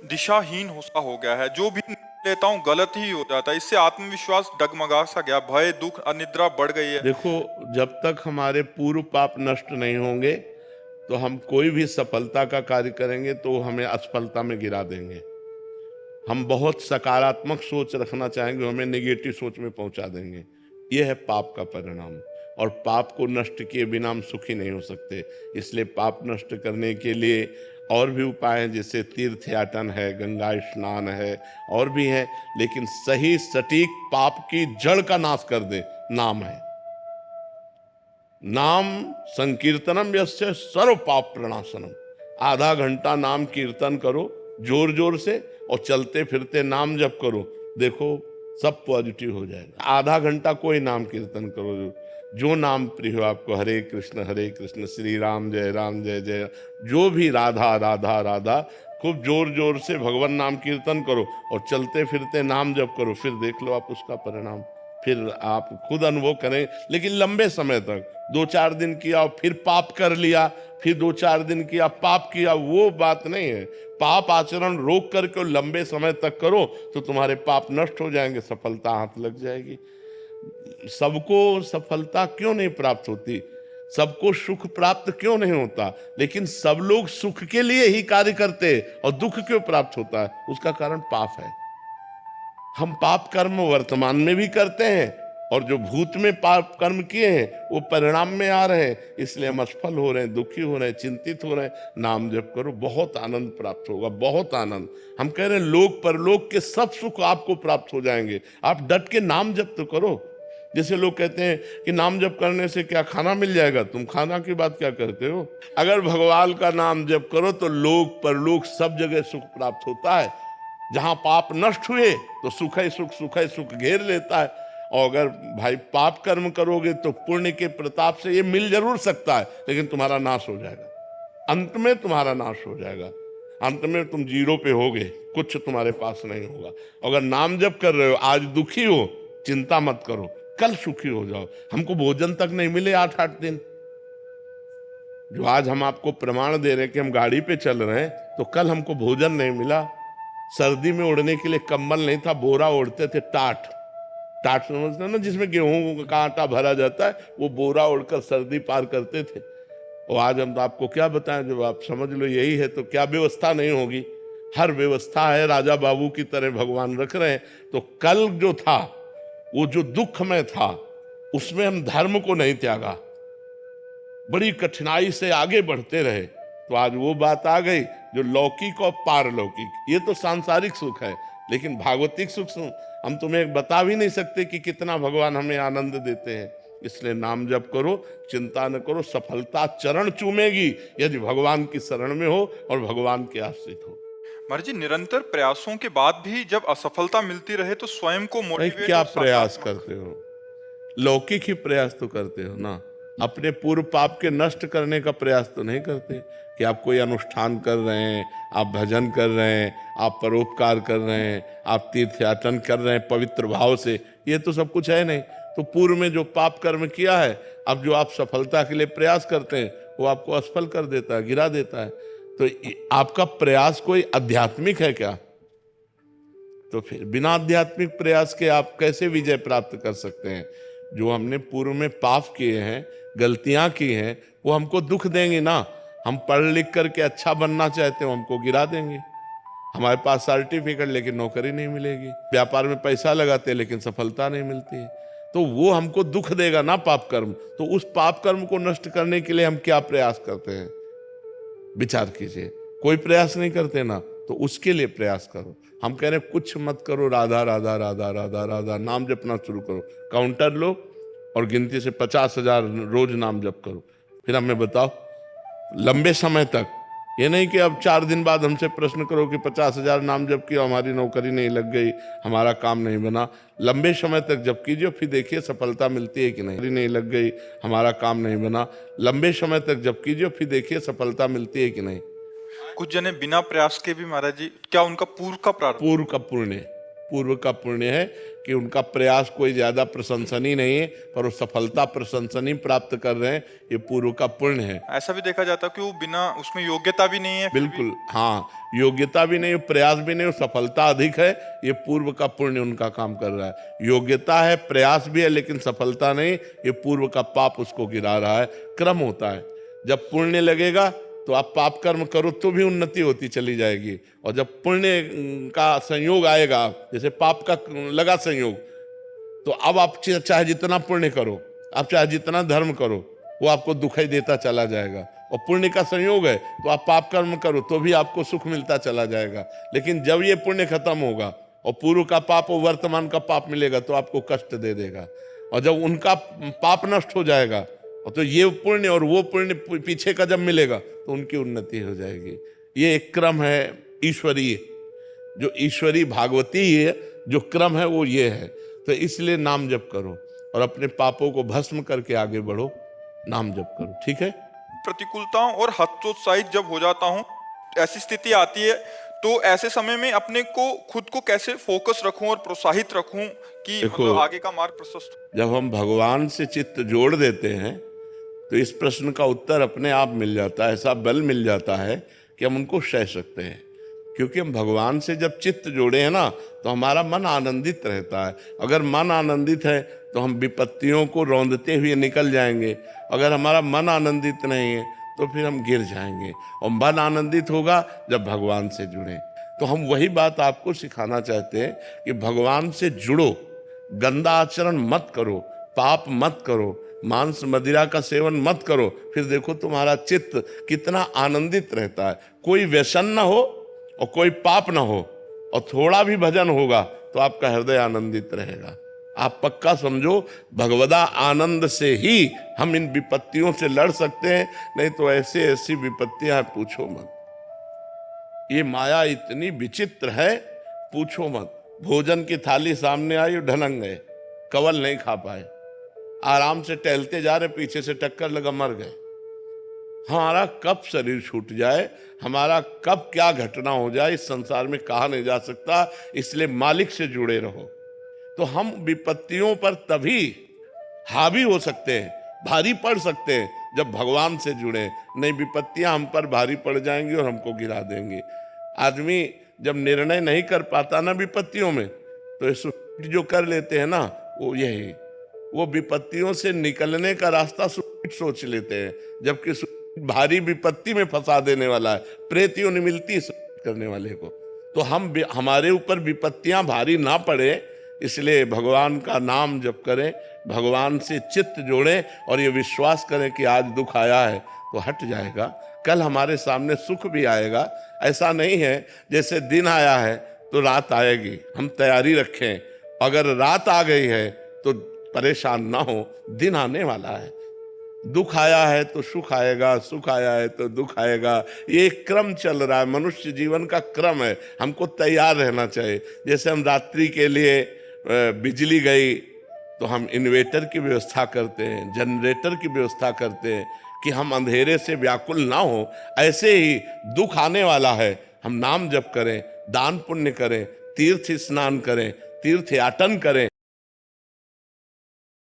दिशाहीन सा हो गया है। जो भी लेता हूँ गलत ही हो जाता है। इससे आत्मविश्वास डगमगा सा गया, भय दुख अनिद्रा बढ़ गई है। देखो, जब तक हमारे पूर्व पाप नष्ट नहीं होंगे तो हम कोई भी सफलता का कार्य करेंगे तो हमें असफलता में गिरा देंगे। हम बहुत सकारात्मक सोच रखना चाहेंगे, हमें नेगेटिव सोच में पहुंचा देंगे। यह है पाप का परिणाम। और पाप को नष्ट किए बिना हम सुखी नहीं हो सकते। इसलिए पाप नष्ट करने के लिए और भी उपाय हैं, जैसे तीर्थयाटन है, गंगा स्नान है, और भी है। लेकिन सही सटीक पाप की जड़ का नाश कर दे नाम है। नाम संकीर्तनम यस्य सर्व पाप प्रणाशनम। आधा घंटा नाम कीर्तन करो जोर जोर से, और चलते फिरते नाम जप करो, देखो सब पॉजिटिव हो जाएगा। आधा घंटा कोई नाम कीर्तन करो, जो नाम प्रिय हो आपको, हरे कृष्ण श्री राम जय जय, जो भी राधा राधा राधा, खूब जोर जोर से भगवान नाम कीर्तन करो और चलते फिरते नाम जप करो। फिर देख लो आप उसका परिणाम, फिर आप खुद अनुभव करें। लेकिन लंबे समय तक 2-4 दिन किया फिर पाप कर लिया, फिर 2-4 दिन किया पाप किया, वो बात नहीं है। पाप आचरण रोक करके लंबे समय तक करो तो तुम्हारे पाप नष्ट हो जाएंगे, सफलता हाथ लग जाएगी। सबको सफलता क्यों नहीं प्राप्त होती, सबको सुख प्राप्त क्यों नहीं होता, लेकिन सब लोग सुख के लिए ही कार्य करते और दुख क्यों प्राप्त होता है? उसका कारण पाप है। हम पाप कर्म वर्तमान में भी करते हैं, और जो भूत में पाप कर्म किए हैं वो परिणाम में आ रहे हैं। इसलिए हम असफल हो रहे हैं, दुखी हो रहे हैं, चिंतित हो रहे हैं। नाम जप करो, बहुत आनंद प्राप्त होगा, बहुत आनंद। हम कह रहे हैं लोक परलोक के सब सुख आपको प्राप्त हो जाएंगे। आप डट के नाम जप तो करो। जैसे लोग कहते हैं कि नाम जप करने से क्या खाना मिल जाएगा, तुम खाना की बात क्या करते हो? अगर भगवान का नाम जप करो तो लोक परलोक सब जगह सुख प्राप्त होता है। जहां पाप नष्ट हुए तो सुख है सुख घेर लेता है। और अगर भाई पाप कर्म करोगे तो पुण्य के प्रताप से ये मिल जरूर सकता है, लेकिन तुम्हारा नाश हो जाएगा। अंत में तुम्हारा नाश हो जाएगा, अंत में तुम जीरो पे होगे, कुछ तुम्हारे पास नहीं होगा। अगर नाम जप कर रहे हो, आज दुखी हो, चिंता मत करो, कल सुखी हो जाओ। हमको भोजन तक नहीं मिले 8-8 दिन, जो आज हम आपको प्रमाण दे रहे हैं कि हम गाड़ी पे चल रहे हैं, तो कल हमको भोजन नहीं मिला। सर्दी में ओढ़ने के लिए कंबल नहीं था, बोरा ओढ़ते थे, टाट टाट समझते ना, जिसमें गेहूं का आटा भरा जाता है, वो बोरा ओढ़कर सर्दी पार करते थे। और आज हम तो आपको क्या बताएं, जब आप समझ लो यही है तो क्या व्यवस्था नहीं होगी? हर व्यवस्था है, राजा बाबू की तरह भगवान रख रहे हैं। तो कल जो था, वो जो दुख में था, उसमें हम धर्म को नहीं त्यागा, बड़ी कठिनाई से आगे बढ़ते रहे, तो आज वो बात आ गई जो लौकिक और पारलौकिक। ये तो सांसारिक सुख है, लेकिन भागवतिक सुख हम तुम्हें बता भी नहीं सकते कि कितना भगवान हमें आनंद देते हैं। इसलिए नाम जप करो, चिंता न करो, सफलता चरण चूमेगी यदि भगवान की शरण में हो और भगवान के आश्रित हो। महाराज जी, निरंतर प्रयासों के बाद भी जब असफलता मिलती रहे तो स्वयं को भाई मोटिवेट क्या और प्रयास सकारात्मक। करते हो? लौकिक ही प्रयास तो करते हो ना, अपने पूर्व पाप के नष्ट करने का प्रयास तो नहीं करते। कि आप कोई अनुष्ठान कर रहे हैं, आप भजन कर रहे हैं, आप परोपकार कर रहे हैं, आप तीर्थयाटन कर रहे हैं पवित्र भाव से, ये तो सब कुछ है नहीं। तो पूर्व में जो पाप कर्म किया है, अब जो आप सफलता के लिए प्रयास करते हैं, वो आपको असफल कर देता है, गिरा देता है। तो आपका प्रयास कोई आध्यात्मिक है क्या? तो फिर बिना आध्यात्मिक प्रयास के आप कैसे विजय प्राप्त कर सकते हैं? जो हमने पूर्व में पाप किए हैं, गलतियां की हैं, वो हमको दुख देंगे ना। हम पढ़ लिख करके अच्छा बनना चाहते हो, हमको गिरा देंगे। हमारे पास सर्टिफिकेट लेकिन नौकरी नहीं मिलेगी, व्यापार में पैसा लगाते हैं लेकिन सफलता नहीं मिलती है, तो वो हमको दुख देगा ना पाप कर्म। तो उस पाप कर्म को नष्ट करने के लिए हम क्या प्रयास करते हैं, विचार कीजिए। कोई प्रयास नहीं करते ना, तो उसके लिए प्रयास करो। हम कह रहे हैं कुछ मत करो, राधा राधा राधा राधा राधा नाम जपना शुरू करो। काउंटर लो और गिनती से 50,000 रोज नाम जप करो। फिर हमें बताओ लंबे समय तक, ये नहीं कि अब 4 दिन बाद हमसे प्रश्न करो कि 50,000 नाम जप किया, हमारी नौकरी नहीं लग गई, हमारा काम नहीं बना। लंबे समय तक जप कीजिए, फिर देखिए सफलता मिलती है कि नहीं लग गई, हमारा काम नहीं बना। लंबे समय तक जप कीजिए, फिर देखिए सफलता मिलती है कि नहीं। कुछ जने बिना प्रयास के भी महाराज जी, क्या उनका पूर्व का प्रारब्ध? पूर्व का पुण्य, पूर्व का पुण्य है कि उनका प्रयास कोई ज्यादा प्रशंसनीय नहीं है, पर वो सफलता प्रशंसनीय प्राप्त कर रहे हैं, ये पूर्व का पुण्य है। ऐसा भी देखा जाता है कि वो बिना उसमें योग्यता भी नहीं है फिर भी। बिल्कुल, हाँ, योग्यता भी नहीं, प्रयास भी नहीं, सफलता अधिक है, ये पूर्व का पुण्य उनका काम कर रहा है। योग्यता है, प्रयास भी है, लेकिन सफलता नहीं, ये पूर्व का पाप उसको गिरा रहा है। क्रम होता है, जब पुण्य लगेगा तो आप पाप कर्म करो तो भी उन्नति होती चली जाएगी, और जब पुण्य का संयोग आएगा, जैसे पाप का लगा संयोग, तो अब आप चाहे जितना पुण्य करो, आप चाहे जितना धर्म करो, वो आपको दुखाई देता चला जाएगा। और पुण्य का संयोग है तो आप पाप कर्म करो तो भी आपको सुख मिलता चला जाएगा। लेकिन जब ये पुण्य खत्म होगा और पूर्व का पाप और वर्तमान का पाप मिलेगा तो आपको कष्ट दे देगा। और जब उनका पाप नष्ट हो जाएगा तो ये पुण्य और वो पुण्य पीछे का जब मिलेगा तो उनकी उन्नति हो जाएगी। ये एक क्रम है ईश्वरीय, जो ईश्वरी भागवती है जो क्रम है वो ये है। तो इसलिए नाम जप करो और अपने पापों को भस्म करके आगे बढ़ो, नाम जप करो, ठीक है। प्रतिकूलताओं और हतोत्साहित जब हो जाता हूँ, ऐसी स्थिति आती है, तो ऐसे समय में अपने को खुद को कैसे फोकस रखूं और प्रोत्साहित रखूं कि मतलब आगे का मार्ग प्रशस्त हो। जब हम भगवान से चित्त जोड़ देते हैं तो इस प्रश्न का उत्तर अपने आप मिल जाता है, ऐसा बल मिल जाता है कि हम उनको सह सकते हैं। क्योंकि हम भगवान से जब चित्त जोड़े हैं ना तो हमारा मन आनंदित रहता है। अगर मन आनंदित है तो हम विपत्तियों को रौंदते हुए निकल जाएंगे। अगर हमारा मन आनंदित नहीं है तो फिर हम गिर जाएंगे। और मन आनंदित होगा जब भगवान से जुड़े। तो हम वही बात आपको सिखाना चाहते हैं कि भगवान से जुड़ो, गंदा आचरण मत करो, पाप मत करो, मांस मदिरा का सेवन मत करो, फिर देखो तुम्हारा चित्त कितना आनंदित रहता है। कोई व्यसन ना हो और कोई पाप ना हो और थोड़ा भी भजन होगा तो आपका हृदय आनंदित रहेगा। आप पक्का समझो, भगवदा आनंद से ही हम इन विपत्तियों से लड़ सकते हैं, नहीं तो ऐसे ऐसी विपत्तियां पूछो मत। ये माया इतनी विचित्र है, पूछो मत। भोजन की थाली सामने आई, ढलंग गए, कवल नहीं खा पाए, आराम से टहलते जा रहे, पीछे से टक्कर लगा, मर गए। हमारा कब शरीर छूट जाए, हमारा कब क्या घटना हो जाए, इस संसार में कहा नहीं जा सकता। इसलिए मालिक से जुड़े रहो। तो हम विपत्तियों पर तभी हावी हो सकते हैं, भारी पड़ सकते हैं, जब भगवान से जुड़े। नहीं, विपत्तियां हम पर भारी पड़ जाएंगी और हमको गिरा देंगी। आदमी जब निर्णय नहीं कर पाता ना विपत्तियों में, तो सुसाइड जो कर लेते हैं ना, वो यही, वो विपत्तियों से निकलने का रास्ता सोच लेते हैं, जबकि भारी विपत्ति में फंसा देने वाला है। प्रेत योनि मिलती करने वाले को। तो हमारे ऊपर विपत्तियां भारी ना पड़े, इसलिए भगवान का नाम जप करें, भगवान से चित्त जोड़ें और ये विश्वास करें कि आज दुख आया है तो हट जाएगा, कल हमारे सामने सुख भी आएगा। ऐसा नहीं है जैसे दिन आया है तो रात आएगी, हम तैयारी रखें। अगर रात आ गई है तो परेशान ना हो, दिन आने वाला है। दुख आया है तो सुख आएगा, सुख आया है तो दुख आएगा। ये क्रम चल रहा है, मनुष्य जीवन का क्रम है। हमको तैयार रहना चाहिए। जैसे हम रात्रि के लिए बिजली गई तो हम इन्वेटर की व्यवस्था करते हैं, जनरेटर की व्यवस्था करते हैं कि हम अंधेरे से व्याकुल ना हो। ऐसे ही दुख आने वाला है, हम नाम जप करें, दान पुण्य करें, तीर्थ स्नान करें, तीर्थ याटन करें।